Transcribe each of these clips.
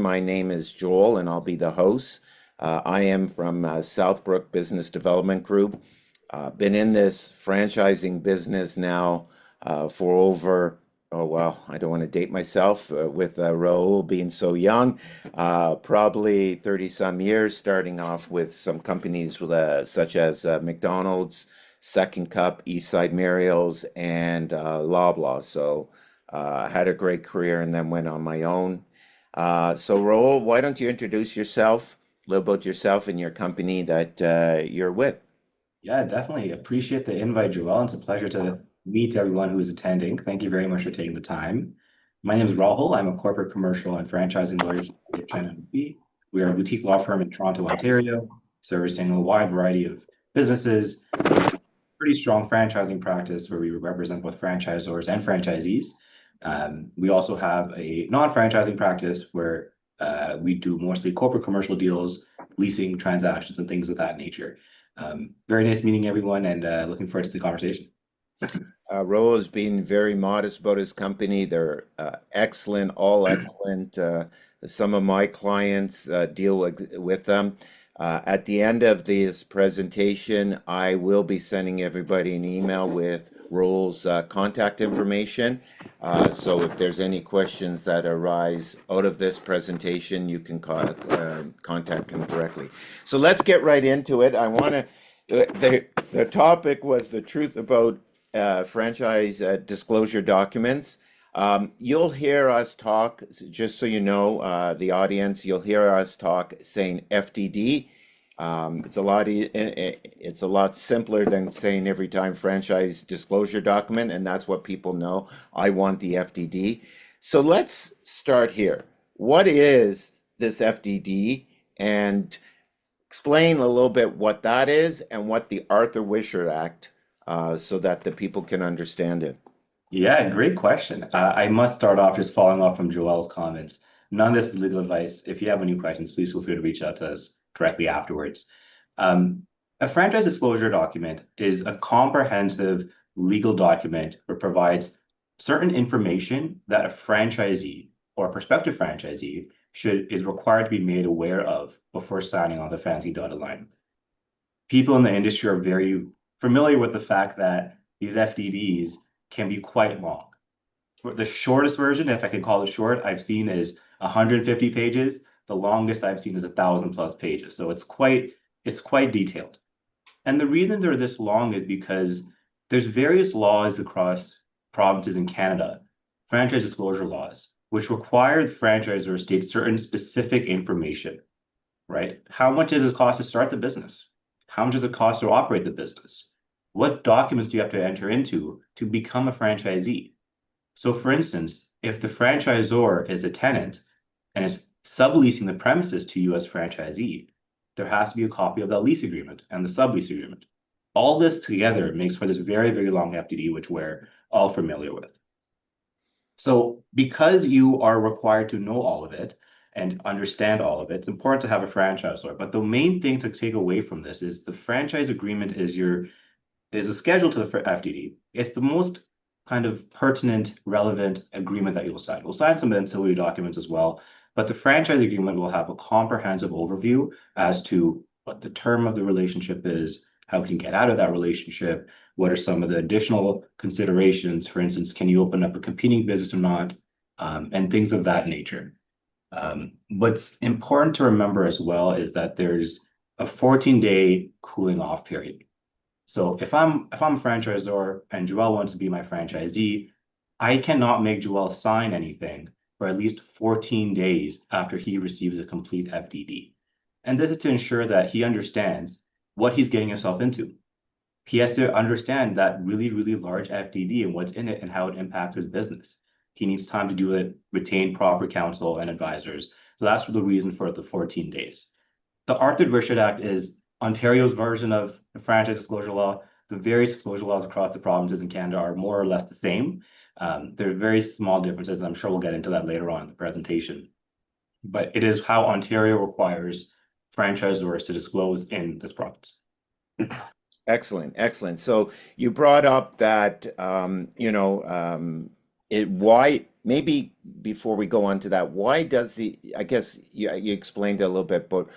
My name is Joel, and I'll be the host. I am from Southbrook Business Development Group. Been in this franchising business now for over, oh well, I don't want to date myself with Rahul being so young, probably 30 some years, starting off with some companies such as McDonald's, Second Cup, Eastside Muriel's, and Loblaw. So I had a great career and then went on my own. So Raul, why don't you introduce yourself, a little about yourself and your company that you're with? Yeah, definitely appreciate the invite, Joel. It's a pleasure to meet everyone who is attending. Thank you very much for taking the time. My name is Rahul. I'm a corporate commercial and franchising lawyer here at China. We are a boutique law firm in Toronto, Ontario, servicing a wide variety of businesses. We have a pretty strong franchising practice where we represent both franchisors and franchisees. We also have a non-franchising practice where we do mostly corporate commercial deals, leasing transactions, and things of that nature. Very nice meeting everyone and looking forward to the conversation. Raul has been very modest about his company. They're excellent, all excellent. Some of my clients deal with them. At the end of this presentation, I will be sending everybody an email with Raul's contact information. So if there's any questions that arise out of this presentation, you can contact him directly. So let's get right into it. The topic was the truth about franchise disclosure documents. You'll hear us talk, just so you know, the audience, you'll hear us talk saying FDD. It's a lot simpler than saying every time franchise disclosure document, and that's what people know. I want the FDD. So let's start here. What is this FDD? And explain a little bit what that is and what the Arthur Wishart Act, so that the people can understand it. Yeah, great question. I must start off just following off from Joel's comments. None of this is legal advice. If you have any questions, please feel free to reach out to us directly afterwards. Um, a franchise disclosure document is a comprehensive legal document that provides certain information that a franchisee or a prospective franchisee is required to be made aware of before signing on the fancy dotted line. People in the industry are very familiar with the fact that these FDDs can be quite long. The shortest version, if I can call it short, I've seen is 150 pages. The longest I've seen is 1,000+ pages. So it's quite detailed. And the reason they're this long is because there's various laws across provinces in Canada, franchise disclosure laws, which require the franchisor to state certain specific information, right? How much does it cost to start the business? How much does it cost to operate the business? What documents do you have to enter into to become a franchisee? So, for instance, if the franchisor is a tenant and is subleasing the premises to you as franchisee, there has to be a copy of that lease agreement and the sublease agreement. All this together makes for this very, very long FDD, which we're all familiar with. So, because you are required to know all of it and understand all of it, it's important to have a franchisor. But the main thing to take away from this is the franchise agreement is a schedule to the FDD. It's the most kind of pertinent, relevant agreement that you'll sign. We'll sign some ancillary documents as well, but the franchise agreement will have a comprehensive overview as to what the term of the relationship is, how we can get out of that relationship, what are some of the additional considerations. For instance, can you open up a competing business or not, and things of that nature. What's important to remember as well is that there's a 14-day cooling off period. So if I'm a franchisor and Joel wants to be my franchisee, I cannot make Joel sign anything for at least 14 days after he receives a complete FDD. And this is to ensure that he understands what he's getting himself into. He has to understand that really, really large FDD and what's in it and how it impacts his business. He needs time to do it, retain proper counsel and advisors. So that's the reason for the 14 days. The Arthur Wishart Act is Ontario's version of the franchise disclosure law. The various disclosure laws across the provinces in Canada are more or less the same. There are very small differences, and I'm sure we'll get into that later on in the presentation. But it is how Ontario requires franchisors to disclose in this province. Excellent, excellent. So you brought up that, why, maybe before we go on to that, why does I guess you explained it a little bit, but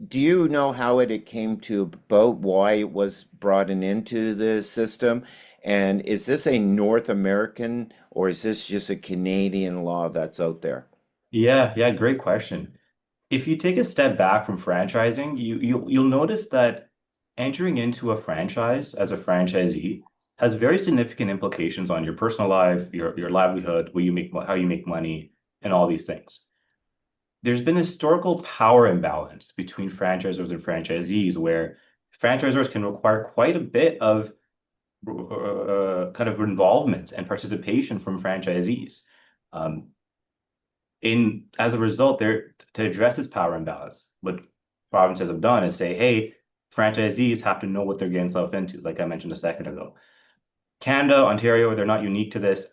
do you know how it came to about, why it was brought into the system? And is this a North American or is this just a Canadian law that's out there? Yeah, great question. If you take a step back from franchising, you'll notice that entering into a franchise as a franchisee has very significant implications on your personal life, your livelihood, where you make how you make money, and all these things. There's been a historical power imbalance between franchisors and franchisees, where franchisors can require quite a bit of kind of involvement and participation from franchisees. Um, in as a result, there to address this power imbalance, what provinces have done is say, hey, franchisees have to know what they're getting themselves into, like I mentioned a second ago. Canada, Ontario, they're not unique to this.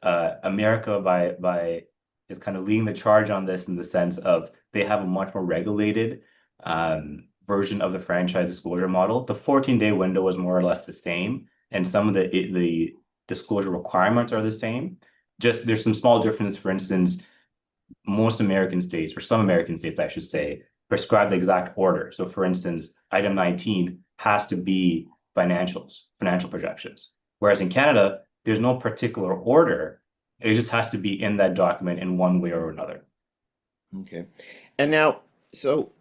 America by is kind of leading the charge on this in the sense of they have a much more regulated version of the franchise disclosure model. The 14-day window is more or less the same, and some of the disclosure requirements are the same. Just there's some small differences. For instance, most American states, or some American states, I should say, prescribe the exact order. So, for instance, item 19 has to be financial projections. Whereas in Canada, there's no particular order. It just has to be in that document in one way or another. Okay. And now, so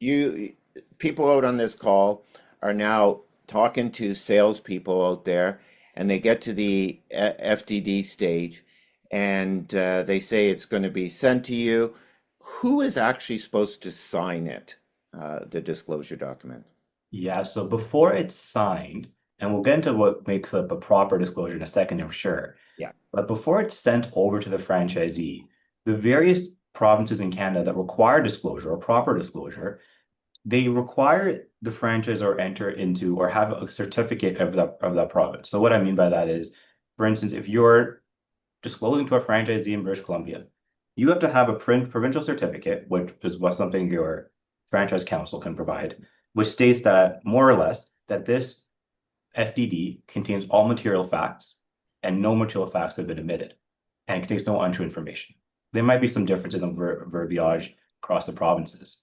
you people out on this call are now talking to salespeople out there, and they get to the FDD stage, and they say it's going to be sent to you. Who is actually supposed to sign it, the disclosure document? Yeah, so before it's signed, and we'll get into what makes up a proper disclosure in a second, I'm sure. Yeah. But before it's sent over to the franchisee, the various provinces in Canada that require disclosure or proper disclosure, they require the franchisor enter into or have a certificate of that province. So what I mean by that is, for instance, if you're disclosing to a franchisee in British Columbia, you have to have a provincial certificate, which is what something your franchise council can provide, which states that more or less that this FDD contains all material facts and no material facts have been omitted and contains no untrue information. There might be some differences in verbiage across the provinces.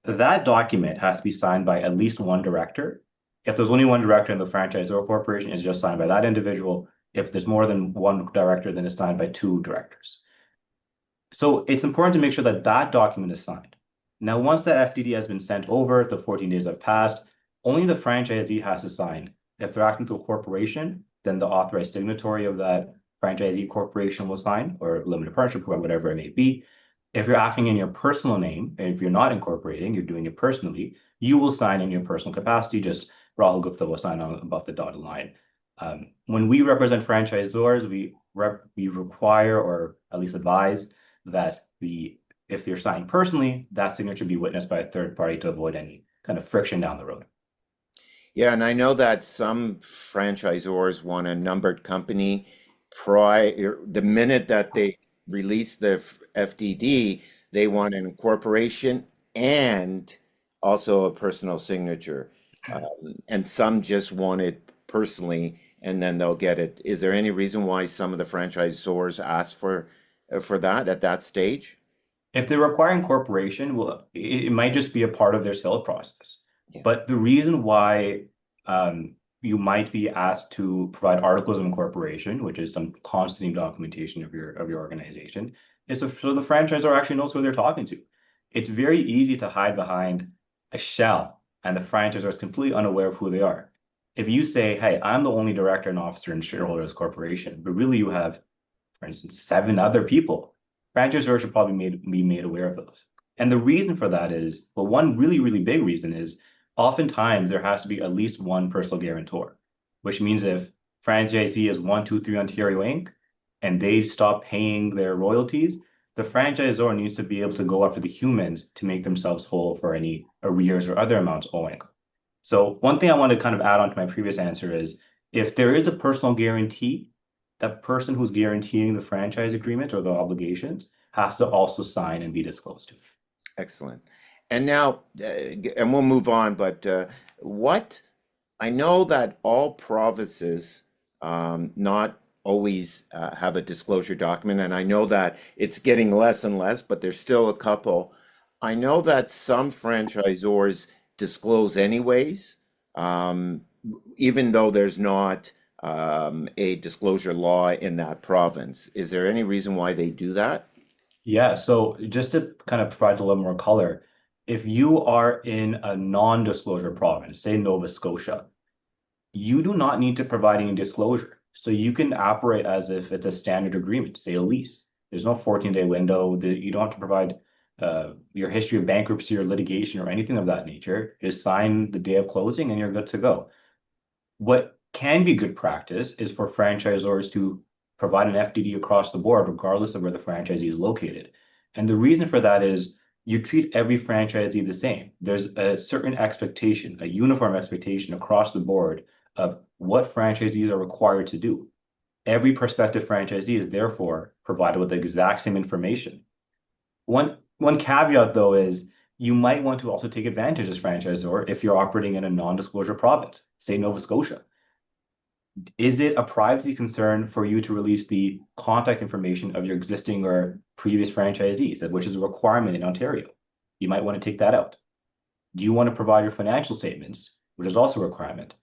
That document has to be signed by at least one director. If there's only one director in the franchise or corporation, it's just signed by that individual. If there's more than one director, then it's signed by two directors. So it's important to make sure that that document is signed. Now, once that FDD has been sent over, the 14 days have passed, only the franchisee has to sign. If they're acting through a corporation, then the authorized signatory of that franchisee corporation will sign, or limited partnership program, whatever it may be. If you're acting in your personal name, and if you're not incorporating, you're doing it personally, you will sign in your personal capacity. Just Rahul Gupta will sign on above the dotted line. When we represent franchisors, we require or at least advise that if you're signing personally, that signature be witnessed by a third party to avoid any kind of friction down the road. Yeah, and I know that some franchisors want a numbered company prior, the minute that they release the FDD, they want an incorporation and also a personal signature. And some just want it personally and then they'll get it. Is there any reason why some of the franchisors ask for that at that stage? If they're requiring corporation, well, it might just be a part of their sales process. Yeah. But the reason why you might be asked to provide articles of incorporation, which is some constant documentation of your organization, is so the franchisor actually knows who they're talking to. It's very easy to hide behind a shell, and the franchisor is completely unaware of who they are. If you say, "Hey, I'm the only director and officer and shareholder of this corporation," but really you have, for instance, seven other people, franchisors should probably be made aware of those. And the reason for that is, well, one really, really big reason is oftentimes there has to be at least one personal guarantor, which means if franchisee is 123 Ontario Inc. and they stop paying their royalties, the franchisor needs to be able to go after the humans to make themselves whole for any arrears or other amounts owing. So one thing I want to kind of add on to my previous answer is if there is a personal guarantee, that person who's guaranteeing the franchise agreement or the obligations has to also sign and be disclosed to. Excellent. And now, and we'll move on, but what I know that all provinces, not always have a disclosure document, and I know that it's getting less and less, but there's still a couple. I know that some franchisors disclose anyways, um, even though there's not a disclosure law in that province. Is there any reason why they do that? Yeah, so just to kind of provide a little more color, if you are in a non-disclosure province, say Nova Scotia, you do not need to provide any disclosure. So you can operate as if it's a standard agreement, say a lease. There's no 14-day window. You don't have to provide your history of bankruptcy or litigation or anything of that nature. Just sign the day of closing and you're good to go. What can be good practice is for franchisors to provide an FDD across the board, regardless of where the franchisee is located. And the reason for that is you treat every franchisee the same. There's a certain expectation, a uniform expectation across the board of what franchisees are required to do. Every prospective franchisee is therefore provided with the exact same information. One caveat though is you might want to also take advantage as franchisor if you're operating in a non-disclosure province, say Nova Scotia. Is it a privacy concern for you to release the contact information of your existing or previous franchisees, which is a requirement in Ontario? You might want to take that out. Do you want to provide your financial statements, which is also a requirement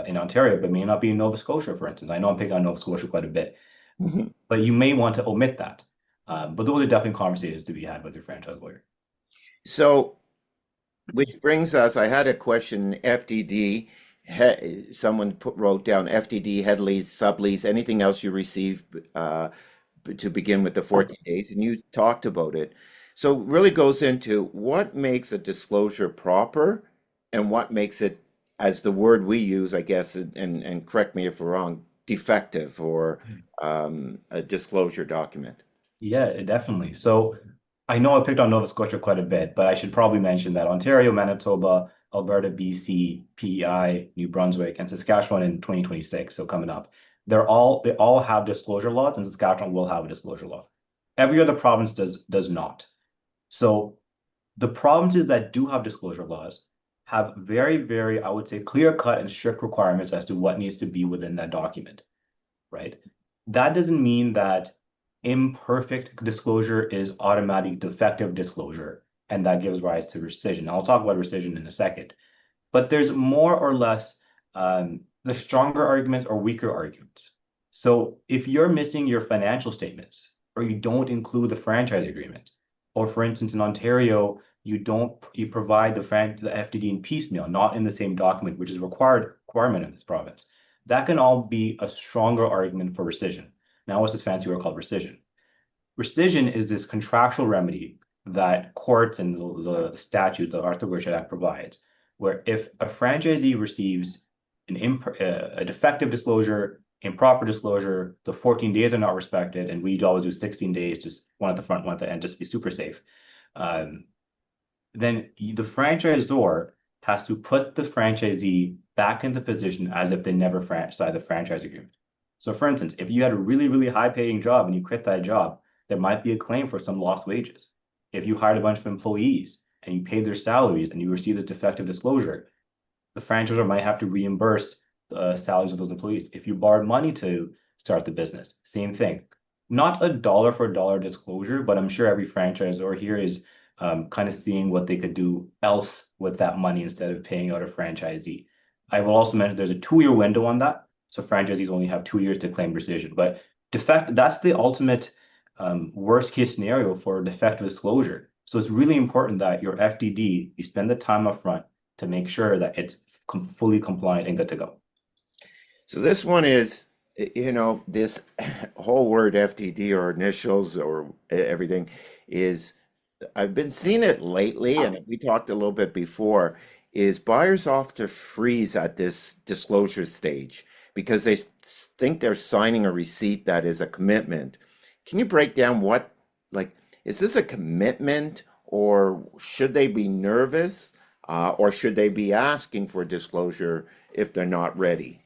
in Ontario, but may not be in Nova Scotia, for instance? I know I'm picking on Nova Scotia quite a bit, but you may want to omit that. But those are definitely conversations to be had with your franchise lawyer. So, which brings us, I had a question, FDD, someone wrote down FDD, head lease, sublease, anything else you receive to begin with the 14 days, and you talked about it. So it really goes into what makes a disclosure proper and what makes it, as the word we use, I guess, and correct me if we're wrong, defective or a disclosure document. Yeah, definitely. So I know I picked on Nova Scotia quite a bit, but I should probably mention that Ontario, Manitoba, Alberta, BC, PEI, New Brunswick, and Saskatchewan in 2026, so coming up, they all have disclosure laws, and Saskatchewan will have a disclosure law. Every other province does not. So the provinces that do have disclosure laws have very, very, I would say, clear-cut and strict requirements as to what needs to be within that document, right? That doesn't mean that imperfect disclosure is automatic defective disclosure, and that gives rise to rescission. I'll talk about rescission in a second. But there's more or less the stronger arguments or weaker arguments. So if you're missing your financial statements, or you don't include the franchise agreement, or for instance, in Ontario, you provide the FDD in piecemeal, not in the same document, which is requirement in this province. That can all be a stronger argument for rescission. Now, what's this fancy word called rescission? Rescission is this contractual remedy that courts and the statute, the Arthur Wishart Act provides, where if a franchisee receives a defective disclosure, improper disclosure, the 14 days are not respected, and we always do 16 days, just one at the front, one at the end, just to be super safe. Then the franchisor has to put the franchisee back in the position as if they never signed the franchise agreement. So for instance, if you had a really, really high paying job and you quit that job, there might be a claim for some lost wages. If you hired a bunch of employees and you paid their salaries and you received a defective disclosure, the franchisor might have to reimburse the salaries of those employees. If you borrowed money to start the business, same thing. Not a dollar for dollar disclosure, but I'm sure every franchisor here is kind of seeing what they could do else with that money instead of paying out a franchisee. I will also mention there's a 2-year window on that. So franchisees only have 2 years to claim rescission. But that's the ultimate worst case scenario for defective disclosure. So it's really important that your FDD, you spend the time up front to make sure that it's fully compliant and good to go. So this one is, this whole word FTD or initials or everything is, I've been seeing it lately, and we talked a little bit before, is buyers often freeze at this disclosure stage because they think they're signing a receipt that is a commitment. Can you break down is this a commitment or should they be nervous or should they be asking for disclosure if they're not ready?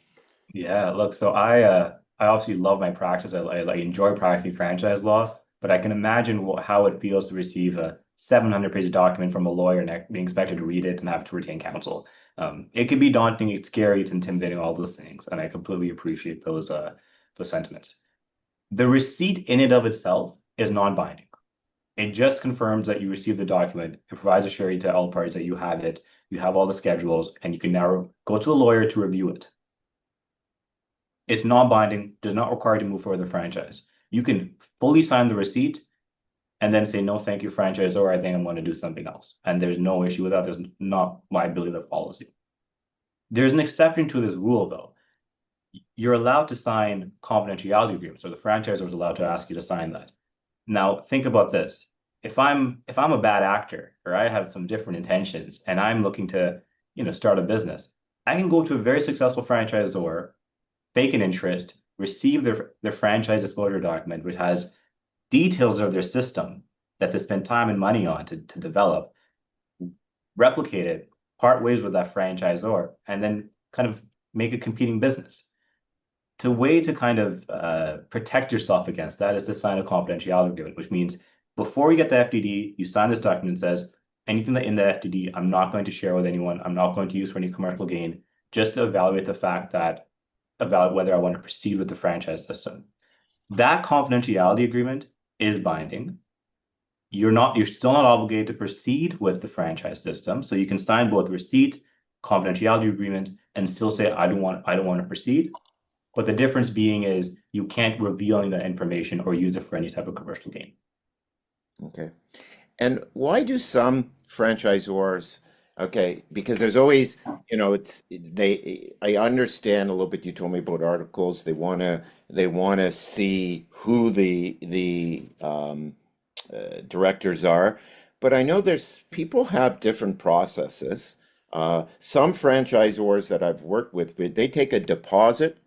Yeah, look, so I obviously love my practice. I enjoy practicing franchise law, but I can imagine how it feels to receive a 700-page document from a lawyer and being expected to read it and have to retain counsel. It can be daunting, it's scary, it's intimidating, all those things, and I completely appreciate those those sentiments. The receipt in and of itself is non-binding. It just confirms that you received the document. It provides a surety to all parties that you have it, you have all the schedules, and you can now go to a lawyer to review it. It's non-binding, does not require you to move forward with the franchise. You can fully sign the receipt and then say, no, thank you, franchisor, I think I'm going to do something else. And there's no issue with that. There's not liability that follows you. There's an exception to this rule, though. You're allowed to sign confidentiality agreements, or the franchisor is allowed to ask you to sign that. Now, think about this. If I'm a bad actor, or I have some different intentions, and I'm looking to, start a business, I can go to a very successful franchisor, fake an interest, receive their franchise disclosure document, which has details of their system that they spent time and money on to develop, replicate it, part ways with that franchisor, and then kind of make a competing business. The way to kind of protect yourself against that is to sign a confidentiality agreement, which means before you get the FDD, you sign this document that says anything that in the FDD, I'm not going to share with anyone. I'm not going to use for any commercial gain, just to evaluate the fact that about whether I want to proceed with the franchise system. That confidentiality agreement is binding. You're still not obligated to proceed with the franchise system. So you can sign both receipt, confidentiality agreement, and still say, I don't want to proceed. But the difference being is you can't reveal any of that information or use it for any type of commercial gain. Okay. And why do some franchisors, okay, because there's always, I understand a little bit. You told me about articles. They want to see who the directors are, but I know there's people have different processes. Some franchisors that I've worked with, they take a deposit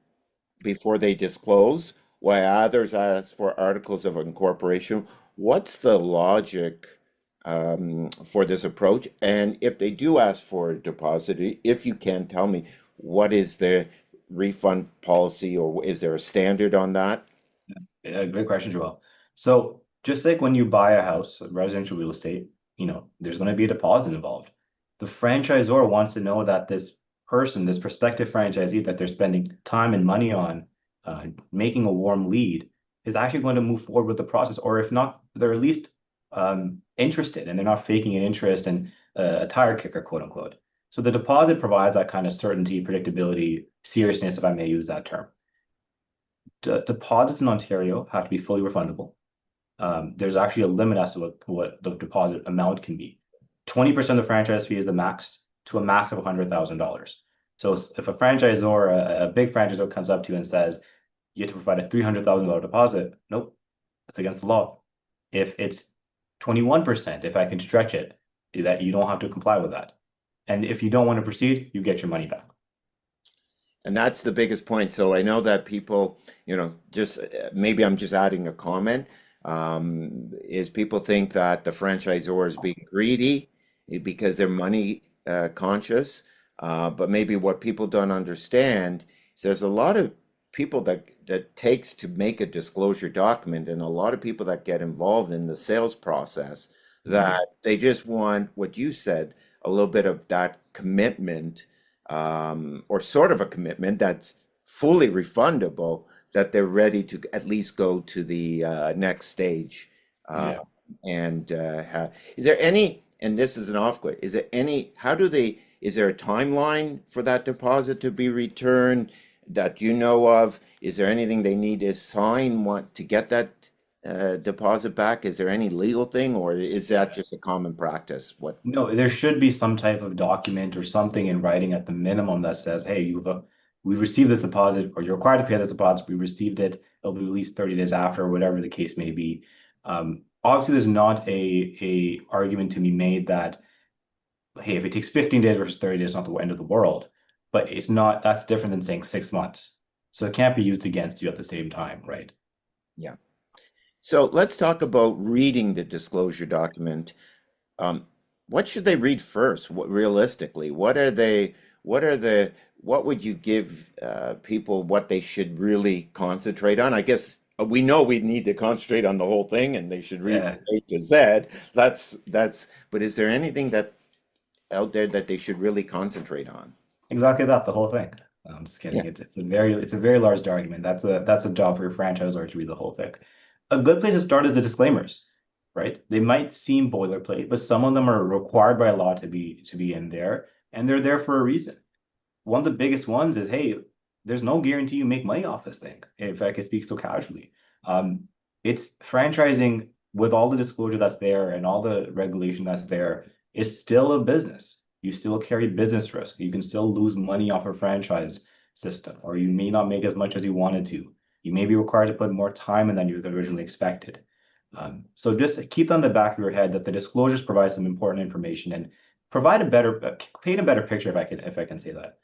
before they disclose, while others ask for articles of incorporation. What's the logic for this approach? And if they do ask for a deposit, if you can tell me, what is the refund policy, or is there a standard on that? Yeah, great question, Joel. So just like when you buy a house, residential real estate, there's going to be a deposit involved. The franchisor wants to know that this person, this prospective franchisee that they're spending time and money on, making a warm lead, is actually going to move forward with the process, or if not, they're at least interested and they're not faking an interest and a tire kicker, quote unquote. So the deposit provides that kind of certainty, predictability, seriousness, if I may use that term. Deposits in Ontario have to be fully refundable. There's actually a limit as to what the deposit amount can be. 20% of the franchise fee is the max, to a max of $100,000. So if a franchisor, a big franchisor comes up to you and says, you have to provide a $300,000 deposit, nope, that's against the law. If it's 21%, if I can stretch it, that you don't have to comply with that. And if you don't want to proceed, you get your money back. And that's the biggest point. So I know that people, just maybe I'm just adding a comment, is people think that the franchisor is being greedy because they're money conscious. But maybe what people don't understand is there's a lot of people that takes to make a disclosure document, and a lot of people that get involved in the sales process, that they just want what you said, a little bit of that commitment, or sort of a commitment that's fully refundable, that they're ready to at least go to the next stage. Uh, Yeah. and is there any, and this is an off question, is there any, is there a timeline for that deposit to be returned that you know of? Is there anything they need to sign, want to get that deposit back? Is there any legal thing, or is that just a common practice? What? No, there should be some type of document or something in writing at the minimum that says, hey, we received this deposit, or you're required to pay this deposit. We received it. It'll be released 30 days after, or whatever the case may be. Obviously, there's not a argument to be made that, hey, if it takes 15 days versus 30 days, it's not the end of the world. But it's not, that's different than saying 6 months. So it can't be used against you at the same time, right? Yeah. So let's talk about reading the disclosure document. Um, what should they read first? Realistically, what would you give people what they should really concentrate on? I guess we know we need to concentrate on the whole thing, and they should read Yeah, from A to Z. But is there anything that out there that they should really concentrate on? exactly that, the whole thing. I'm just Yeah. kidding. It's a very large argument. That's a job for your franchisor to read the whole thing. A good place to start is the disclaimers, right? They might seem boilerplate, but some of them are required by law to be in there, and they're there for a reason. One of the biggest ones is, hey, there's no guarantee you make money off this thing, if I could speak so casually. Um, it's franchising with all the disclosure that's there and all the regulation that's there is still a business. You still carry business risk. You can still lose money off a franchise system, or you may not make as much as you wanted to. You may be required to put more time in than you originally expected. So just keep on the back of your head that the disclosures provide some important information and provide a better, paint a better picture, if I can say that.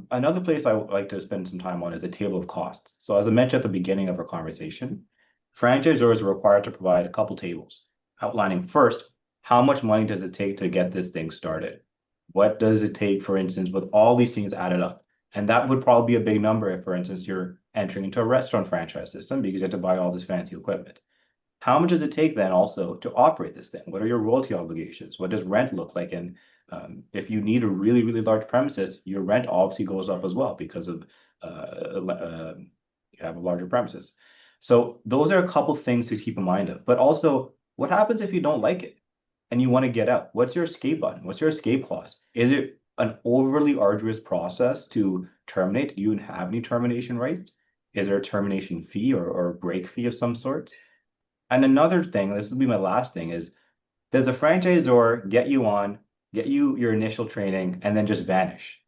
Another place I would like to spend some time on is a table of costs. So as I mentioned at the beginning of our conversation, franchisors are required to provide a couple tables outlining first, how much money does it take to get this thing started? What does it take, for instance, with all these things added up? And that would probably be a big number if, for instance, you're entering into a restaurant franchise system because you have to buy all this fancy equipment. How much does it take then also to operate this thing? What are your royalty obligations? What does rent look like? And if you need a really, really large premises, your rent obviously goes up as well because of you have a larger premises. So those are a couple things to keep in mind of. But also, what happens if you don't like it and you want to get out? What's your escape button? What's your escape clause? Is it an overly arduous process to terminate? Do you have any termination rights? Is there a termination fee or break fee of some sort? And another thing, this will be my last thing, is does a franchisor get you on, get you your initial training, and then just vanish?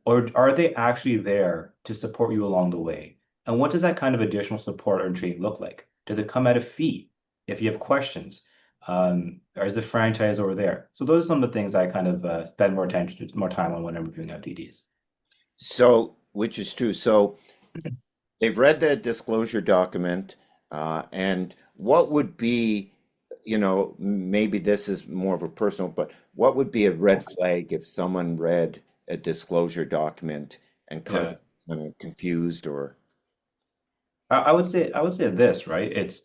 Or are they actually there to support you along the way? And what does that kind of additional support or training look like? Does it come at a fee if you have questions? Or is the franchisor there? So those are some of the things I kind of spend more time on when I'm reviewing FDDs. So, which is true. So they've read the disclosure document, and what would be, maybe this is more of a personal, but what would be a red flag if someone read a disclosure document and Yeah. kind of confused or, I would say this, right?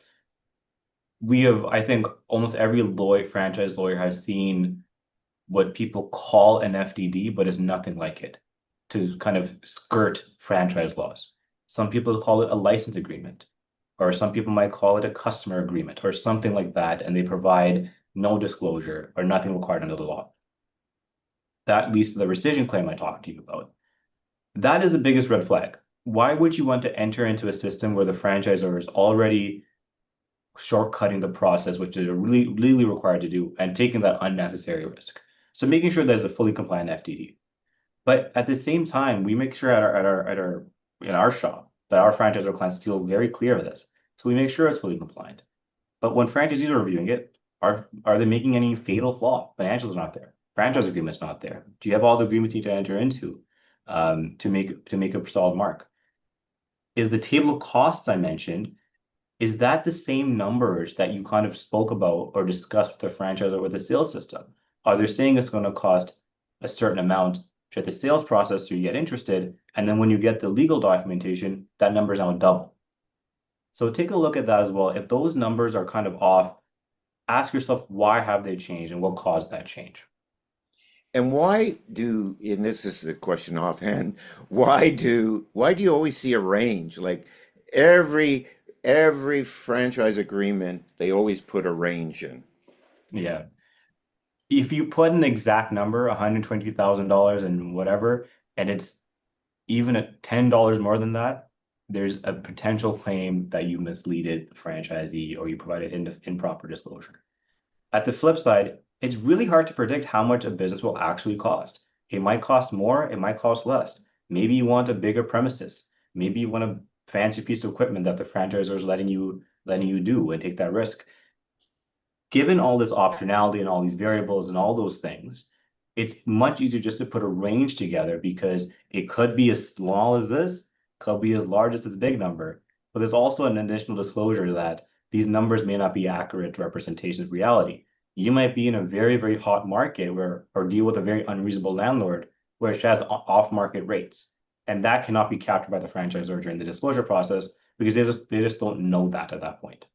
We have, I think, almost every franchise lawyer has seen what people call an FDD, but is nothing like it to kind of skirt franchise laws. Some people call it a license agreement, or some people might call it a customer agreement, or something like that, and they provide no disclosure or nothing required under the law. That leads to the rescission claim I talked to you about. That is the biggest red flag. Why would you want to enter into a system where the franchisor is already shortcutting the process, which they're really legally required to do, and taking that unnecessary risk? So making sure there's a fully compliant FDD. But at the same time, we make sure at our in our shop that our franchisor clients feel very clear of this. So we make sure it's fully compliant. But when franchisees are reviewing it, are they making any fatal flaw? Financials are not there. Franchise agreement's not there. Do you have all the agreements you need to enter into to make a solid mark? Is the table of costs I mentioned, is that the same numbers that you kind of spoke about or discussed with the franchise or with the sales system? Are they saying it's going to cost a certain amount to the sales process so you get interested, and then when you get the legal documentation, that number is now double? So take a look at that as well. If those numbers are kind of off, ask yourself why have they changed and what caused that change? and and this is a question offhand, why do you always see a range? Like every every franchise agreement, they always put a range in. Yeah. If you put an exact number, $120,000 and whatever, and it's even at $10 more than that, there's a potential claim that you misleaded the franchisee or you provided improper disclosure. At the flip side, it's really hard to predict how much a business will actually cost. It might cost more, it might cost less. Maybe you want a bigger premises. Maybe you want a fancy piece of equipment that the franchisor is letting you do and take that risk. Given all this optionality and all these variables and all those things, it's much easier just to put a range together because it could be as small as this, could be as large as this big number. But there's also an additional disclosure that these numbers may not be accurate representations of reality. You might be in a very, very hot market or deal with a very unreasonable landlord, which has off-market rates. And that cannot be captured by the franchisor during the disclosure process because they just don't know that at that point.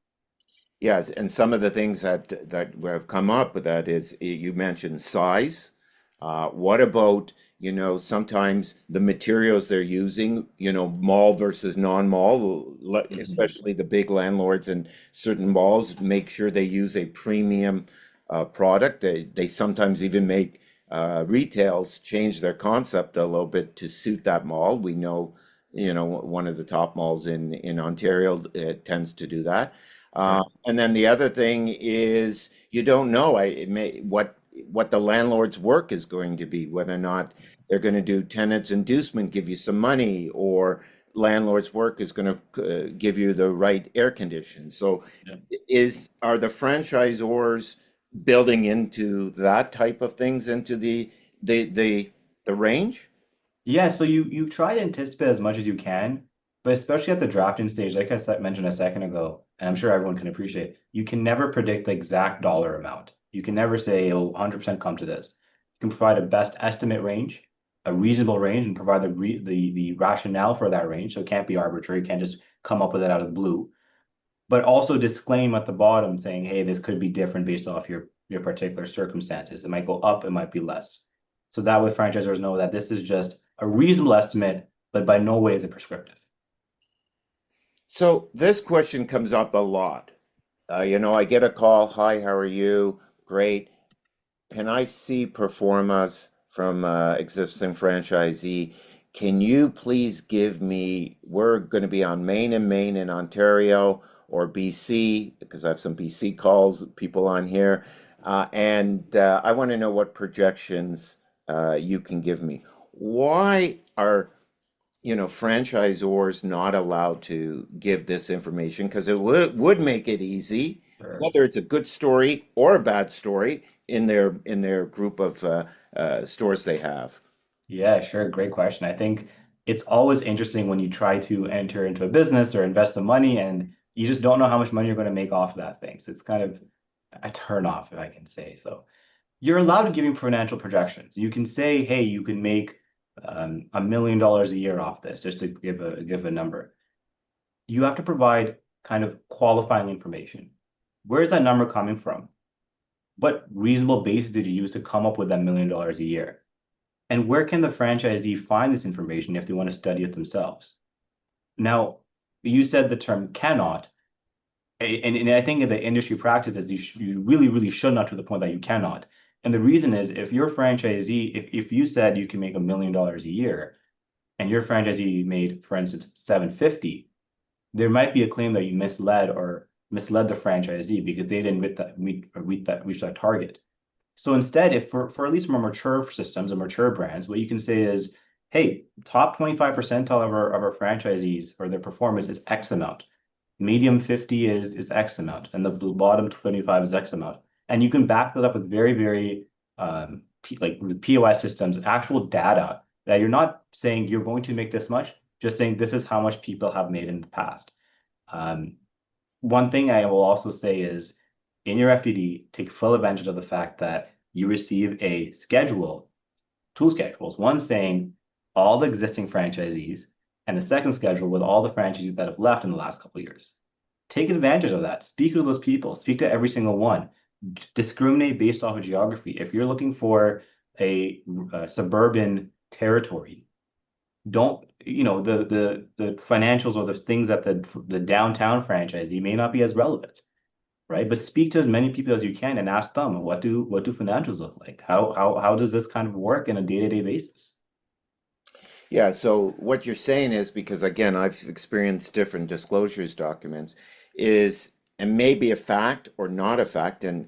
Yeah, and some of the things that have come up with that is you mentioned size. What about, sometimes the materials they're using, mall versus non-mall, Mhm. especially the big landlords and certain malls make sure they use a premium product. They sometimes even make retails change their concept a little bit to suit that mall. We know, one of the top malls in Ontario tends to do that. Sure. And then the other thing is you don't know what the landlord's work is going to be, whether or not they're going to do tenants inducement, give you some money, or landlord's work is going to give you the right air conditions. So Yeah. are the franchisors building into that type of things into the the the range? Yeah, so you try to anticipate as much as you can, but especially at the drafting stage, like mentioned a second ago, and I'm sure everyone can appreciate, you can never predict the exact dollar amount. You can never say it'll 100% come to this. You can provide a best estimate range, a reasonable range, and provide the rationale for that range. So it can't be arbitrary. You can't just come up with it out of the blue. But also disclaim at the bottom saying, hey, this could be different based off your particular circumstances. It might go up, it might be less. So that way franchisors know that this is just a reasonable estimate, but by no way is it prescriptive. So this question comes up a lot. I get a call, hi, how are you? Great. Can I see performas from existing franchisee? Can you please give me, we're going to be on Main in Ontario or BC, because I have some BC calls, people on here. And I want to know what projections you can give me. Why are franchisors not allowed to give this information because it would make it easy, Sure. whether it's a good story or a bad story in their group of stores they have. Yeah, sure. Great question. I think it's always interesting when you try to enter into a business or invest the money and you just don't know how much money you're going to make off of that thing. So it's kind of a turn off, if I can say so. You're allowed to give him financial projections. You can say, hey, you can make $1 million a year off this, just to give a number. You have to provide kind of qualifying information. Where is that number coming from? What reasonable basis did you use to come up with that $1 million a year? And where can the franchisee find this information if they want to study it themselves? Now, you said the term cannot, and I think in the industry practices, you really, really should not to the point that you cannot. And the reason is if your franchisee, if you said you can make $1 million a year and your franchisee made, for instance, 750, there might be a claim that you misled the franchisee because they didn't reach that target. So instead, if for at least more mature systems and mature brands, what you can say is, hey, top 25 percentile of our franchisees or their performance is X amount. Medium 50 is X amount, and the bottom 25 is X amount. And you can back that up with very, very like with POS systems, actual data that you're not saying you're going to make this much, just saying this is how much people have made in the past. Um, One thing I will also say is in your FDD, take full advantage of the fact that you receive a schedule, two schedules, one saying all the existing franchisees, and the second schedule with all the franchisees that have left in the last couple of years. Take advantage of that. Speak to those people. Speak to every single one. Discriminate based off of geography. If you're looking for a suburban territory, don't the financials or the things that the downtown franchisee may not be as relevant, right? But speak to as many people as you can and ask them what do financials look like? How does this kind of work in a day-to-day basis? Yeah, so what you're saying is, because again, I've experienced different disclosures documents, is and maybe a fact or not a fact, and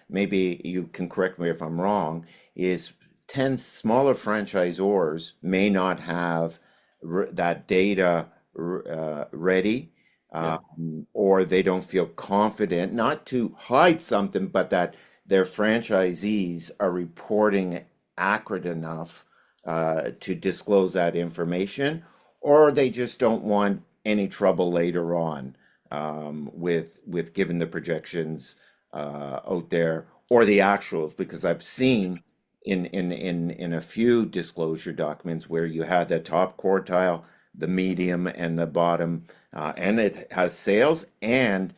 maybe you can correct me if I'm wrong, is 10 smaller franchisors may not have that data ready, Yeah. or they don't feel confident, not to hide something, but that their franchisees are reporting accurate enough to disclose that information, or they just don't want any trouble later on with giving the projections out there or the actuals, because I've seen in a few disclosure documents where you had the top quartile, the medium, and the bottom, and it has sales and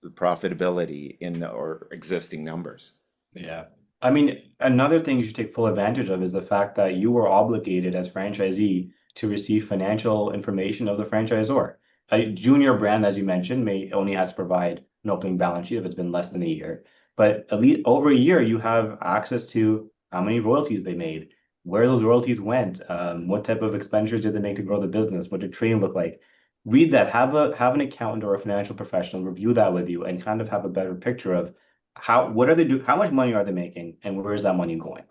profitability in or existing numbers. Yeah. I mean, another thing you should take full advantage of is the fact that you were obligated as franchisee to receive financial information of the franchisor. A junior brand, as you mentioned, may only has to provide an opening balance sheet if it's been less than a year. But at least over a year, you have access to how many royalties they made, where those royalties went, what type of expenditures did they make to grow the business, what did trading look like. Read that, have an accountant or a financial professional review that with you and kind of have a better picture of what are they do how much money are they making and where is that money going,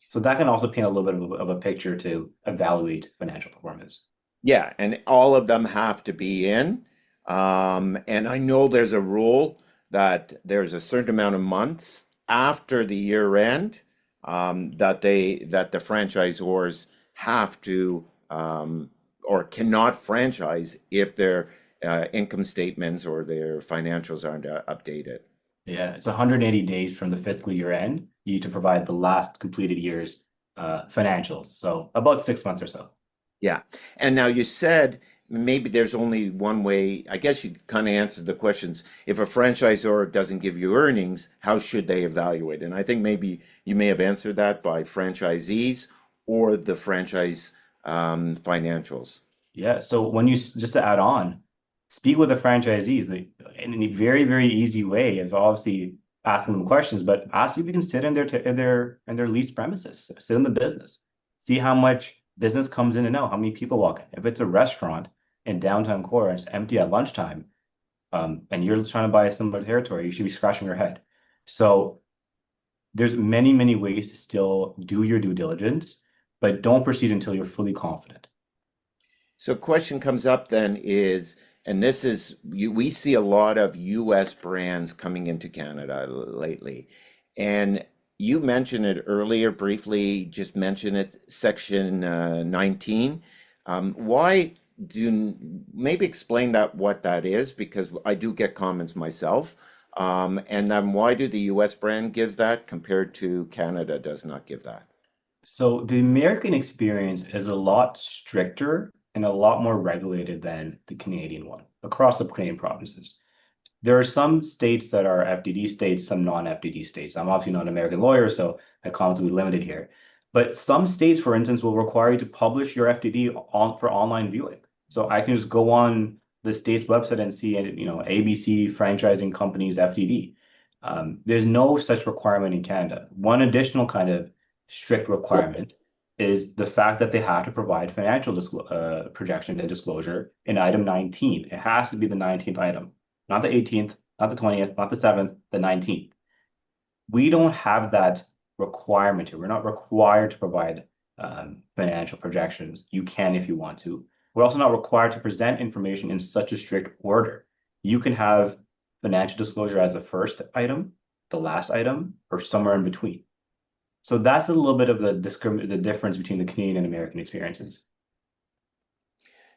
so that can also paint a little bit of a picture to evaluate financial performance. Yeah, and all of them have to be in. And I know there's a rule that there's a certain amount of months after the year end that the franchisors have to or cannot franchise if their income statements or their financials aren't updated. Yeah, it's 180 days from the fiscal year end. You need to provide the last completed year's financials, so about 6 months or so. Yeah. And now you said maybe there's only one way. I guess you kind of answered the questions. If a franchisor doesn't give you earnings, how should they evaluate? And I think maybe you may have answered that by franchisees or the franchise financials. Yeah, so when you just to add on, speak with the franchisees. In a very, very easy way is obviously asking them questions, but ask if you can sit in their leased premises, sit in the business, see how much business comes in and out, how many people walk in. If it's a restaurant in downtown core and it's empty at lunchtime, and you're trying to buy a similar territory, you should be scratching your head. So there's many, many ways to still do your due diligence, but don't proceed until you're fully confident. So question comes up then is, and this is we see a lot of US brands coming into Canada lately. And you mentioned it earlier briefly, just mention it, section 19. Why do maybe explain that what that is because I do get comments myself. And then why do the US brand give that compared to Canada does not give that? So the American experience is a lot stricter and a lot more regulated than the Canadian one across the Canadian provinces. There are some states that are FDD states, some non-FDD states. I'm obviously not an American lawyer, so my comments will be limited here. But some states, for instance, will require you to publish your FDD for online viewing. So I can just go on the state's website and see, ABC franchising companies FDD. There's no such requirement in Canada. One additional kind of strict requirement is the fact that they have to provide financial projection and disclosure in item 19. It has to be the 19th item, not the 18th, not the 20th, not the 7th, the 19th. We don't have that requirement here. We're not required to provide financial projections. You can if you want to. We're also not required to present information in such a strict order. You can have financial disclosure as the first item, the last item, or somewhere in between. So that's a little bit of the difference between the Canadian and American experiences.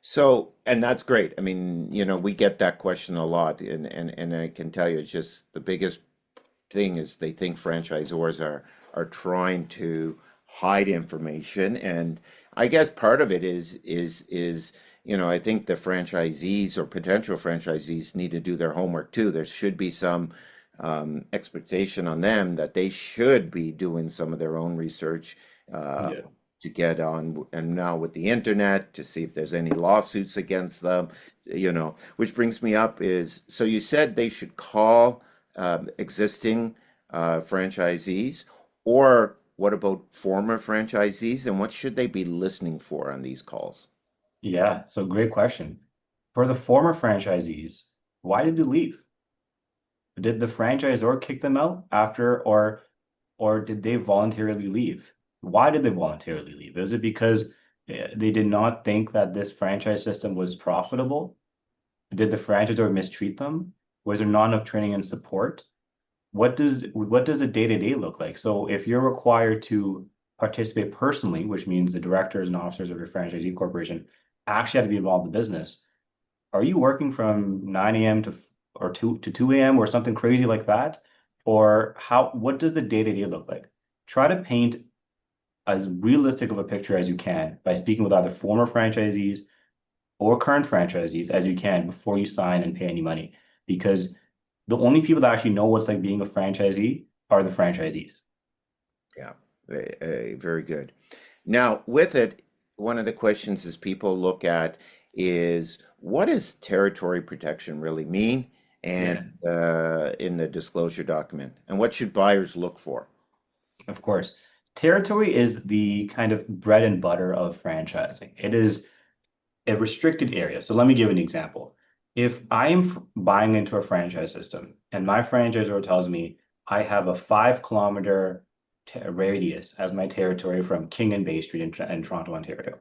So, and that's great. I mean, we get that question a lot, and I can tell you, it's just the biggest thing is they think franchisors are trying to hide information, and I guess part of it is I think the franchisees or potential franchisees need to do their homework too. There should be some expectation on them that they should be doing some of their own research uh, Yeah. to get on, and now with the internet to see if there's any lawsuits against them, which brings me up is, so you said they should call existing franchisees, or what about former franchisees, and what should they be listening for on these calls? Yeah, so great question. For the former franchisees, why did they leave? Did the franchisor kick them out after, or did they voluntarily leave? Why did they voluntarily leave? Is it because they did not think that this franchise system was profitable? Did the franchisor mistreat them? Was there not enough training and support? What does a day-to-day look like? So if you're required to participate personally, which means the directors and officers of your franchisee corporation actually have to be involved in the business, are you working from 9 a.m. to or 2 a.m. or something crazy like that? Or what does the day-to-day look like? Try to paint as realistic of a picture as you can by speaking with either former franchisees or current franchisees as you can before you sign and pay any money. Because the only people that actually know what's like being a franchisee are the franchisees. Yeah, very good. Now, with it, one of the questions is people look at is what does territory protection really mean, and Yeah, in the disclosure document, and what should buyers look for? of course. Territory is the kind of bread and butter of franchising. It is a restricted area. So let me give an example. If I am buying into a franchise system and my franchisor tells me I have a 5 kilometer radius as my territory from King and Bay Street in Toronto, Ontario,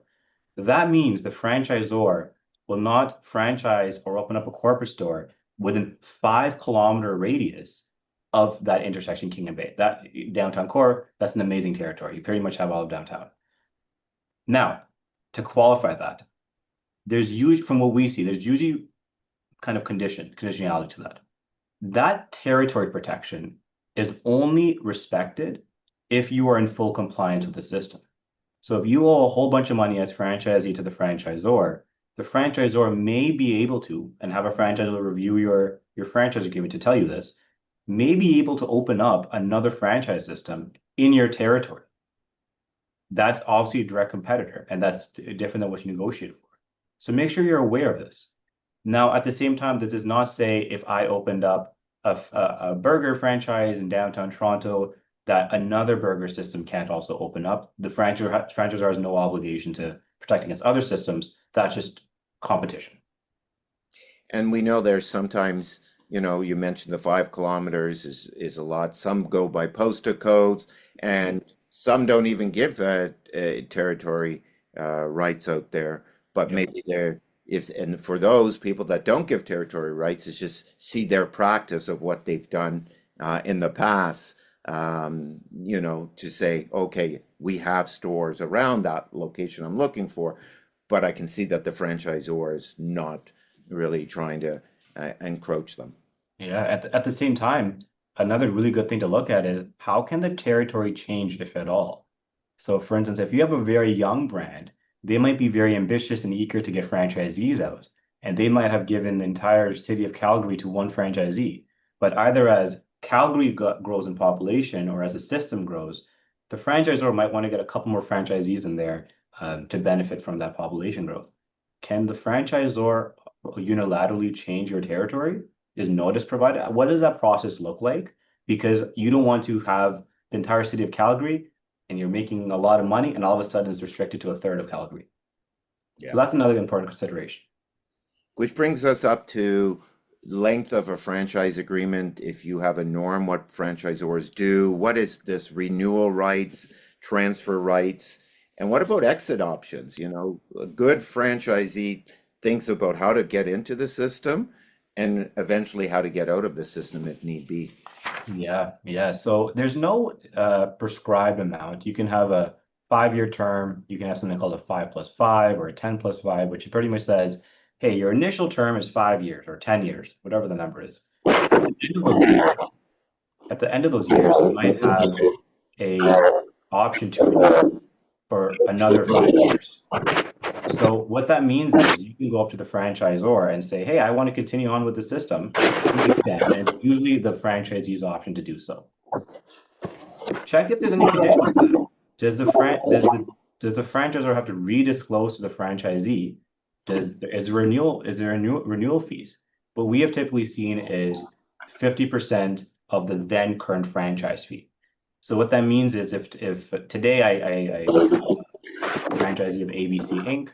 that means the franchisor will not franchise or open up a corporate store within 5 kilometer radius of that intersection, King and Bay. That downtown core, that's an amazing territory. You pretty much have all of downtown. Now, to qualify that, there's usually, from what we see, there's usually kind of conditionality to that. That territory protection is only respected if you are in full compliance with the system. So if you owe a whole bunch of money as franchisee to the franchisor may be able to, and have a franchisor review your franchise agreement to tell you this, may be able to open up another franchise system in your territory. That's obviously a direct competitor, and that's different than what you negotiated for. So make sure you're aware of this. Now, at the same time, this does not say if I opened up a burger franchise in downtown Toronto that another burger system can't also open up. The franchisor has no obligation to protect against other systems. That's just competition. And we know there's sometimes, you mentioned the 5 kilometers is a lot. Some go by postal codes, and some don't even give territory rights out there. But Yep. maybe they're if and for those people that don't give territory rights, it's just see their practice of what they've done in the past. To say, okay, we have stores around that location I'm looking for, but I can see that the franchisor is not really trying to encroach them. Yeah. At the same time, another really good thing to look at is how can the territory change, if at all? So, for instance, if you have a very young brand, they might be very ambitious and eager to get franchisees out, and they might have given the entire city of Calgary to one franchisee. But either as Calgary grows in population or as the system grows, the franchisor might want to get a couple more franchisees in there to benefit from that population growth. Can the franchisor unilaterally change your territory? Is notice provided? What does that process look like? Because you don't want to have the entire city of Calgary and you're making a lot of money, and all of a sudden it's restricted to a third of Calgary. So Yeah. that's another important consideration. Which brings us up to length of a franchise agreement. If you have a norm, what franchisors do, what is this renewal rights, transfer rights, and what about exit options? A good franchisee thinks about how to get into the system and eventually how to get out of the system if need be. Yeah, yeah. So there's no prescribed amount. You can have a 5-year term. You can have something called a 5+5 or a 10+5, which pretty much says, hey, your initial term is 5 years or 10 years, whatever the number is. At the end of those years, you might have a option to renew for another 5 years. So what that means is you can go up to the franchisor and say, hey, I want to continue on with the system to extend. And it's usually the franchisee's option to do so. Check if there's any conditions to that. Does the franchisor have to redisclose to the franchisee? Is there renewal fees? What we have typically seen is 50% of the then current franchise fee. So what that means is if today I become a franchisee of ABC Inc.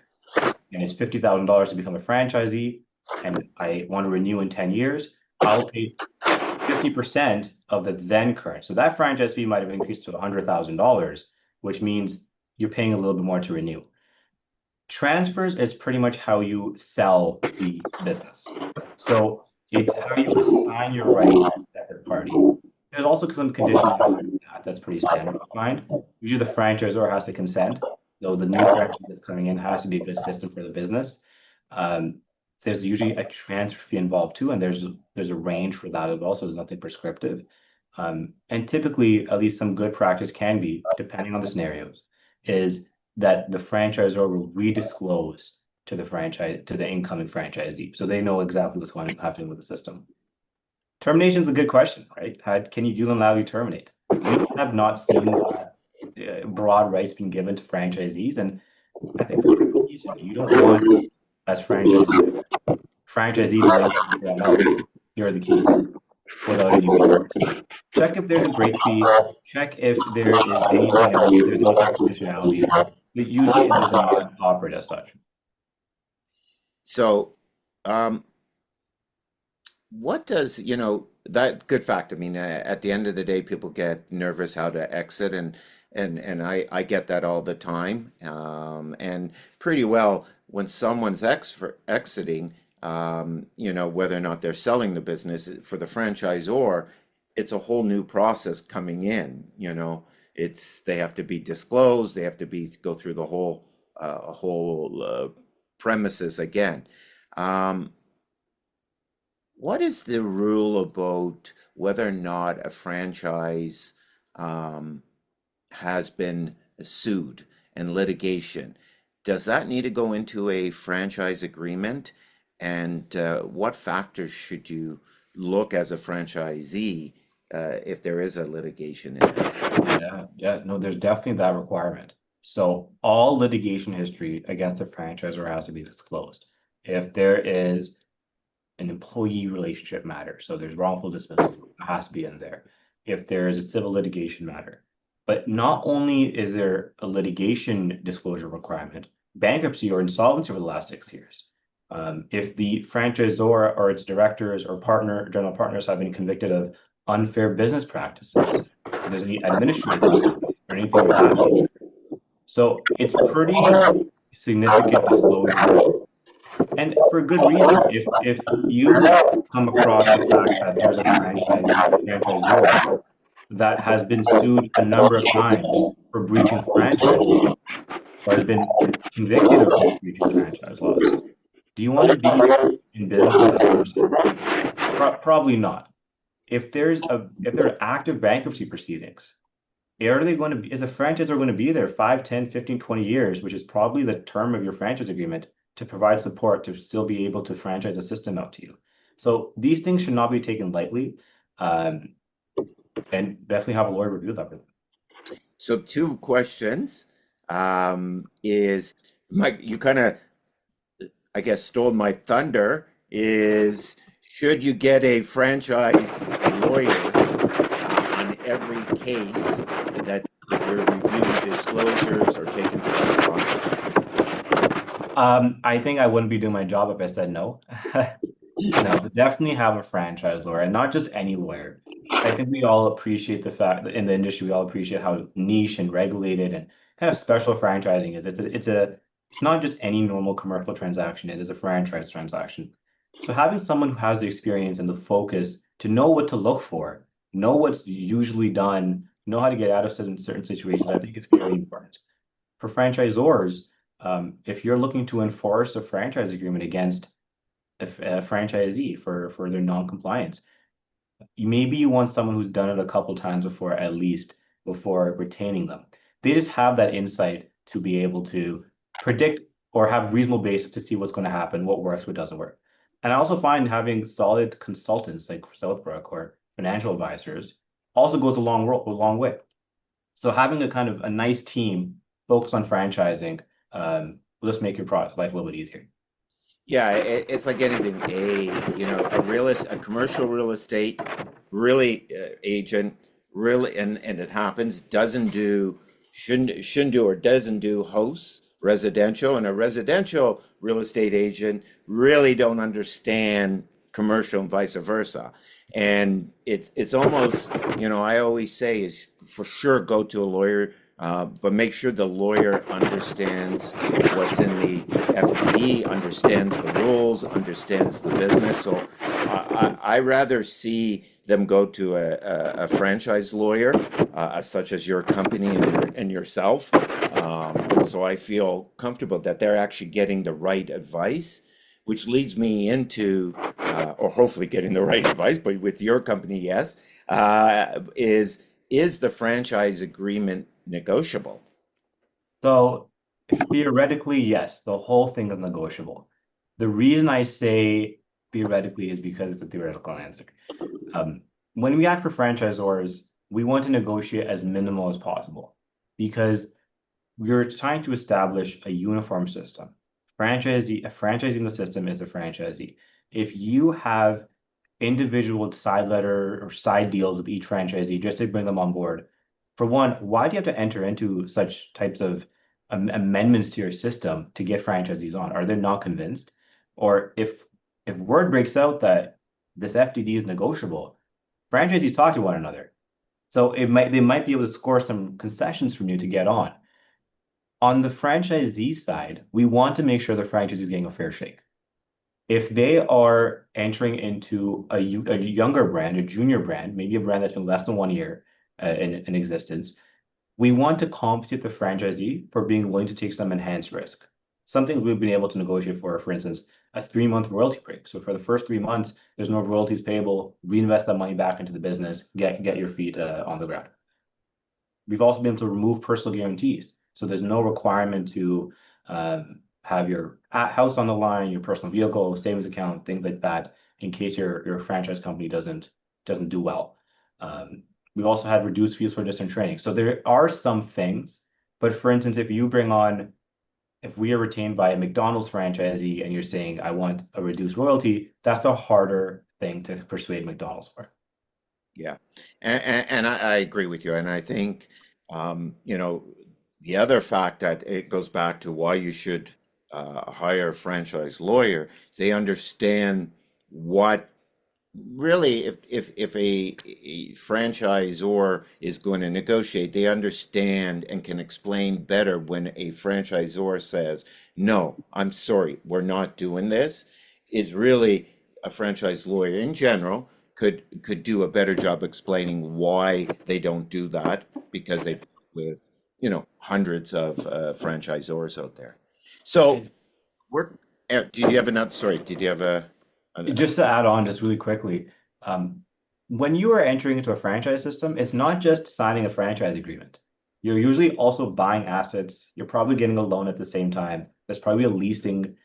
and it's $50,000 to become a franchisee, and I want to renew in 10 years, I'll pay 50% of the then current. So that franchise fee might have increased to $100,000, which means you're paying a little bit more to renew. Transfers is pretty much how you sell the business. So it's how you assign your rights to a separate party. There's also some conditionality that's pretty standard to find. Usually the franchisor has to consent, though the new franchise that's coming in has to be a good system for the business. There's usually a transfer fee involved too, and there's a range for that as well, so there's nothing prescriptive. And typically, at least some good practice can be, depending on the scenarios, is that the franchisor will redisclose to the incoming franchisee, so they know exactly what's going to happen with the system. Termination is a good question, right? Can you unilaterally terminate? We have not seen that broad rights being given to franchisees, and I think for good reason. You don't want, as franchisee to wake up and say, "No, here are the keys," without any recourse. Check if there's a break fee. Check if there is anything else. If there's any sort of conditionality. But usually, it does not operate as such. So, um, what does, that good fact. I mean, at the end of the day, people get nervous how to exit, and I get that all the time. And pretty well when someone's exiting, whether or not they're selling the business for the franchisor, it's a whole new process coming in. They have to be disclosed, they have to be go through the whole premises again. Um, what is the rule about whether or not a franchise um, has been sued and litigation? Does that need to go into a franchise agreement? And what factors should you look as a franchisee if there is a litigation in it? Yeah, no, there's definitely that requirement. So all litigation history against a franchisor has to be disclosed. If there is an employee relationship matter, so there's wrongful dismissal, it has to be in there. If there is a civil litigation matter, but not only is there a litigation disclosure requirement, bankruptcy or insolvency over the last 6 years. If the franchisor or its directors or general partners have been convicted of unfair business practices, if there's any administrative proceedings or anything of that nature. So it's pretty significant disclosure, and for good reason. If you come across the fact that there's a franchisor that has been sued a number of times for breaching franchise laws or has been convicted of breaching franchise laws, do you want to be in business with that person? Probably not. If there are active bankruptcy proceedings, is a franchisor going to be there 5, 10, 15, 20 years, which is probably the term of your franchise agreement, to provide support to still be able to franchise a system out to you? So these things should not be taken lightly, and definitely have a lawyer review that with them. So two questions is Mike, you kind of, I guess, stole my thunder. Is should you get a franchise lawyer on every case that you're reviewing disclosures or taking through the process? I think I wouldn't be doing my job if I said no. No, definitely have a franchise lawyer, and not just any lawyer. I think we all appreciate the fact that in the industry, we all appreciate how niche and regulated and kind of special franchising is. It's not just any normal commercial transaction. It is a franchise transaction. So having someone who has the experience and the focus to know what to look for, know what's usually done, know how to get out of certain situations, I think is very important. For franchisors, if you're looking to enforce a franchise agreement against a franchisee for their non-compliance, maybe you want someone who's done it a couple times before, at least, before retaining them. They just have that insight to be able to predict or have reasonable basis to see what's going to happen, what works, what doesn't work. And I also find having solid consultants like Southbrook or financial advisors also goes a long way. So having a kind of a nice team focused on franchising will just make your product life a little bit easier. Yeah, it's like anything. A commercial real estate really agent really, and it happens, shouldn't do or doesn't do hosts residential, and a residential real estate agent really don't understand commercial and vice versa. And it's almost, I always say is for sure go to a lawyer, but make sure the lawyer understands what's in the FDE, understands the rules, understands the business. So I rather see them go to a franchise lawyer, such as your company and yourself. So I feel comfortable that they're actually getting the right advice, which leads me into, or hopefully getting the right advice, but with your company, yes, is the franchise agreement negotiable? So theoretically, yes, the whole thing is negotiable. The reason I say theoretically is because it's a theoretical answer. When we act for franchisors, we want to negotiate as minimal as possible. because we're trying to establish a uniform system. A franchisee in the system is a franchisee. If you have individual side letter or side deals with each franchisee just to bring them on board, for one, why do you have to enter into such types of amendments to your system to get franchisees on? Are they not convinced? Or if word breaks out that this FDD is negotiable, franchisees talk to one another. So they might be able to score some concessions from you to get on. On the franchisee side, we want to make sure the franchisee is getting a fair shake. If they are entering into a younger brand, a junior brand, maybe a brand that's been less than 1 year in existence, we want to compensate the franchisee for being willing to take some enhanced risk. Some things we've been able to negotiate for instance, a 3-month royalty break. So for the first 3 months, there's no royalties payable, reinvest that money back into the business, get your feet on the ground. We've also been able to remove personal guarantees. So there's no requirement to have your house on the line, your personal vehicle, savings account, things like that, in case your franchise company doesn't do well. We've also had reduced fees for distant training. So there are some things, but for instance, if we are retained by a McDonald's franchisee and you're saying, I want a reduced royalty, that's a harder thing to persuade McDonald's for. Yeah, and I agree with you. And I think, the other fact that it goes back to why you should hire a franchise lawyer is they understand what really, if a franchisor is going to negotiate, they understand and can explain better when a franchisor says, "No, I'm sorry, we're not doing this." Is really a franchise lawyer in general could do a better job explaining why they don't do that because they've worked with hundreds of franchisors out there. So And we're. Do you have another? Sorry, did you have just to add on, just really quickly, um, when you are entering into a franchise system, it's not just signing a franchise agreement. You're usually also buying assets. You're probably getting a loan at the same time. There's probably a leasing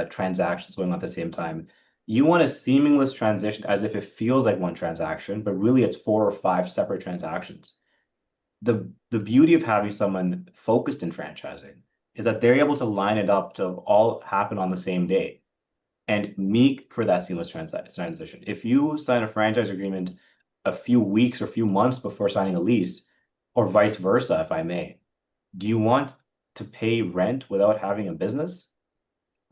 transactions going on at the same time. You want a seamless transition as if it feels like one transaction, but really it's 4 or 5 separate transactions. The beauty of having someone focused in franchising is that they're able to line it up to all happen on the same day and make for that seamless transition. If you sign a franchise agreement a few weeks or few months before signing a lease, or vice versa, if I may, do you want to pay rent without having a business?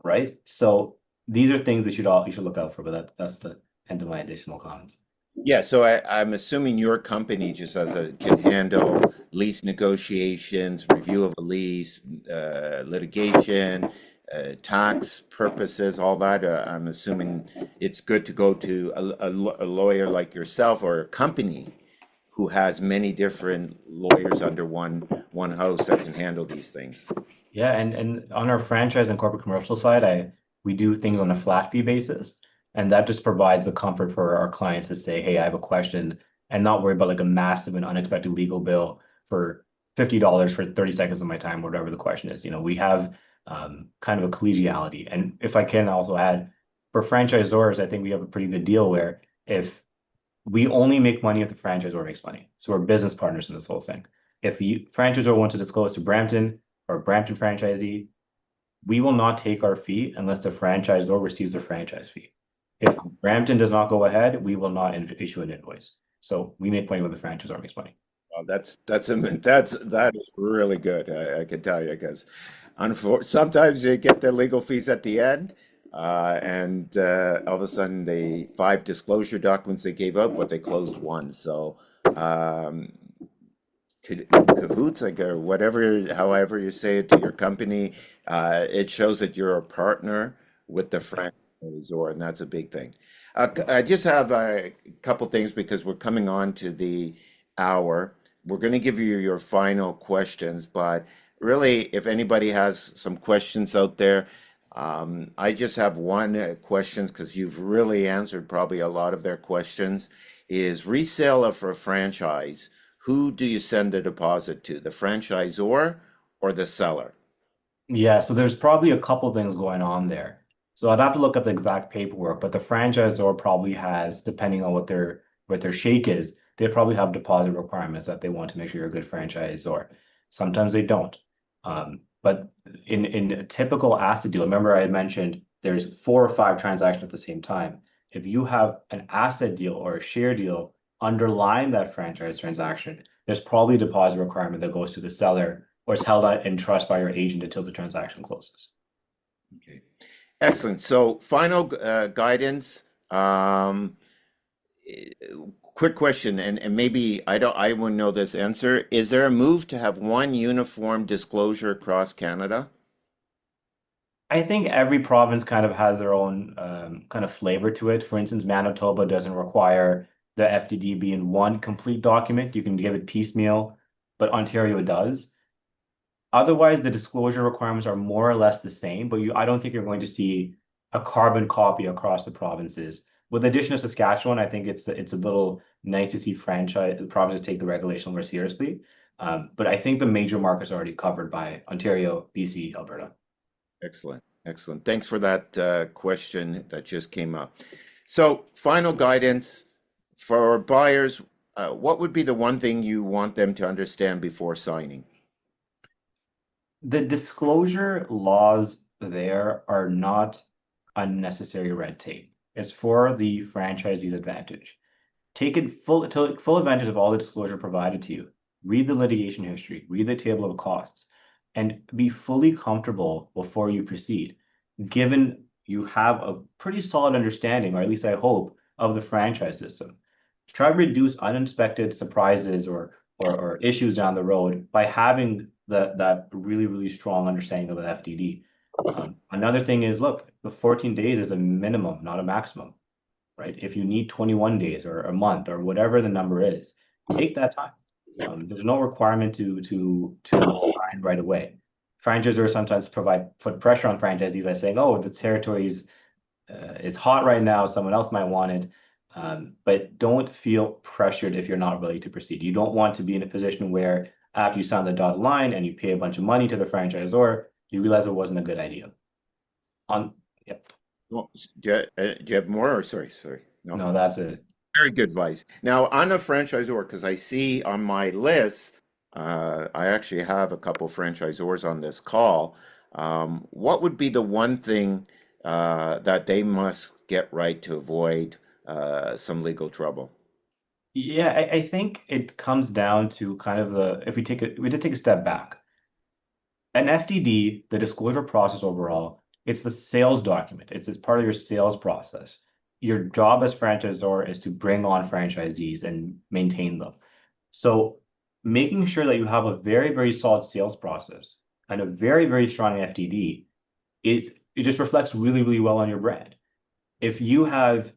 Right? So these are things that you should look out for, but that's the end of my additional comments. Yeah, so I'm assuming your company just can handle lease negotiations, review of a lease, litigation, tax purposes, all that. I'm assuming it's good to go to a lawyer like yourself or a company who has many different lawyers under one house that can handle these things. Yeah, and on our franchise and corporate commercial side, we do things on a flat fee basis, and that just provides the comfort for our clients to say, "Hey, I have a question," and not worry about like a massive and unexpected legal bill for $50 for 30 seconds of my time, whatever the question is. We have kind of a collegiality, and if I can also add, for franchisors, I think we have a pretty good deal where if we only make money if the franchisor makes money, so we're business partners in this whole thing. If you franchisor wants to disclose to Brampton or Brampton franchisee, we will not take our fee unless the franchisor receives the franchise fee. If Brampton does not go ahead, we will not issue an invoice. So we make money when the franchisor makes money. Well, that is really good. I can tell you because sometimes they get their legal fees at the end, and all of a sudden the 5 disclosure documents they gave out, but they closed one. So um, cahoots, like or whatever, however you say it to your company, it shows that you're a partner with the franchisor, and that's a big thing. I just have a couple things because we're coming on to the hour. We're going to give you your final questions, but really, if anybody has some questions out there, I just have one questions because you've really answered probably a lot of their questions. Is reseller for a franchise, who do you send the deposit to, the franchisor or the seller? Yeah, so there's probably a couple things going on there. So I'd have to look at the exact paperwork, but the franchisor probably has, depending on what their shake is, they probably have deposit requirements that they want to make sure you're a good franchisor. Sometimes they don't. But in a typical asset deal, remember I had mentioned there's 4 or 5 transactions at the same time. If you have an asset deal or a share deal underlying that franchise transaction, there's probably a deposit requirement that goes to the seller or is held in trust by your agent until the transaction closes. Okay. Excellent. So final guidance. Eh, Quick question, and maybe I wouldn't know this answer. Is there a move to have one uniform disclosure across Canada? I think every province kind of has their own kind of flavor to it. For instance, Manitoba doesn't require the FDD be in one complete document. You can give it piecemeal, but Ontario does. Otherwise, the disclosure requirements are more or less the same, but I don't think you're going to see a carbon copy across the provinces. With the addition of Saskatchewan, I think it's a little nice to see franchise provinces take the regulation more seriously. But I think the major markets are already covered by Ontario, BC, Alberta. Excellent. Excellent. Thanks for that question that just came up. So, final guidance for buyers, what would be the one thing you want them to understand before signing? The disclosure laws there are not unnecessary red tape. It's for the franchisee's advantage. Take full advantage of all the disclosure provided to you. Read the litigation history, read the table of costs, and be fully comfortable before you proceed, given you have a pretty solid understanding, or at least I hope, of the franchise system. Try to reduce unexpected surprises or issues down the road by having that really, really strong understanding of the FDD. Another thing is, look, the 14 days is a minimum, not a maximum, right? If you need 21 days or a month or whatever the number is, take that time. There's no requirement to sign right away. Franchisors sometimes put pressure on franchisees by saying, "Oh, the territory is hot right now. Someone else might want it." But don't feel pressured if you're not ready to proceed. You don't want to be in a position where after you sign the dotted line and you pay a bunch of money to the franchisor, you realize it wasn't a good idea. On, yep. Well, do you have more? Or sorry. No. No, that's it. Very good advice. Now, on a franchisor, because I see on my list, I actually have a couple franchisors on this call. What would be the one thing that they must get right to avoid some legal trouble? Yeah, I think it comes down to kind of if we did take a step back. An FDD, the disclosure process overall, it's the sales document. It's part of your sales process. Your job as franchisor is to bring on franchisees and maintain them. So making sure that you have a very, very solid sales process and a very, very strong FDD it just reflects really, really well on your brand. If you have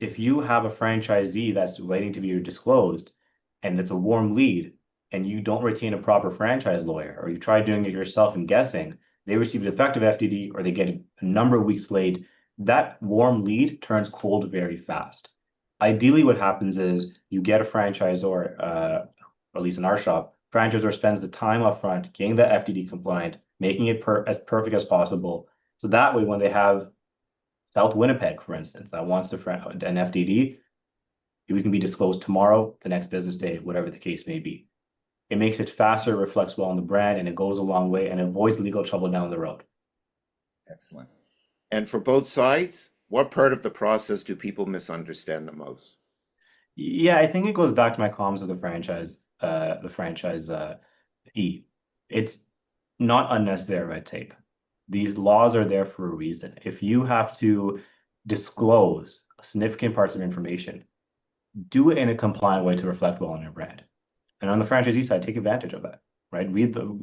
if you have a franchisee that's waiting to be disclosed and it's a warm lead and you don't retain a proper franchise lawyer or you try doing it yourself and guessing, they receive a defective FDD or they get a number of weeks late, that warm lead turns cold very fast. Ideally, what happens is you get a franchisor, or at least in our shop, franchisor spends the time up front getting the FDD compliant, making it as perfect as possible. So that way, when they have South Winnipeg, for instance, that wants an FDD, we can be disclosed tomorrow, the next business day, whatever the case may be. It makes it faster, reflects well on the brand, and it goes a long way and avoids legal trouble down the road. Excellent. And for both sides, what part of the process do people misunderstand the most? Yeah, I think it goes back to my comments of the franchise E. It's not unnecessary red tape. These laws are there for a reason. If you have to disclose significant parts of information, do it in a compliant way to reflect well on your brand. And on the franchisee side, take advantage of that, right?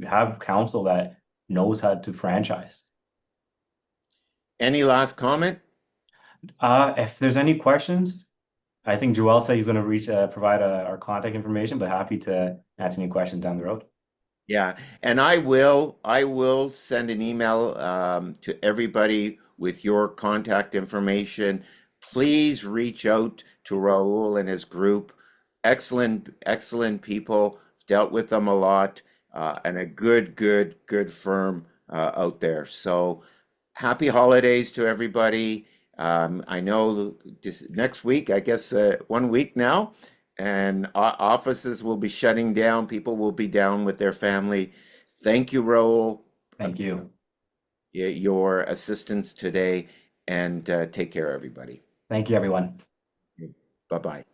Have counsel that knows how to franchise. Any last comment? If there's any questions, I think Joel said he's going to provide our contact information, but happy to answer any questions down the road. Yeah, and I will send an email to everybody with your contact information. Please reach out to Raul and his group. Excellent people. Dealt with them a lot, and a good firm out there. So happy holidays to everybody. I know this next week, I guess 1 week now, and offices will be shutting down. People will be down with their family. Thank you, Raul, Thank you. your assistance today, and take care, everybody. Thank you, everyone. Bye-bye.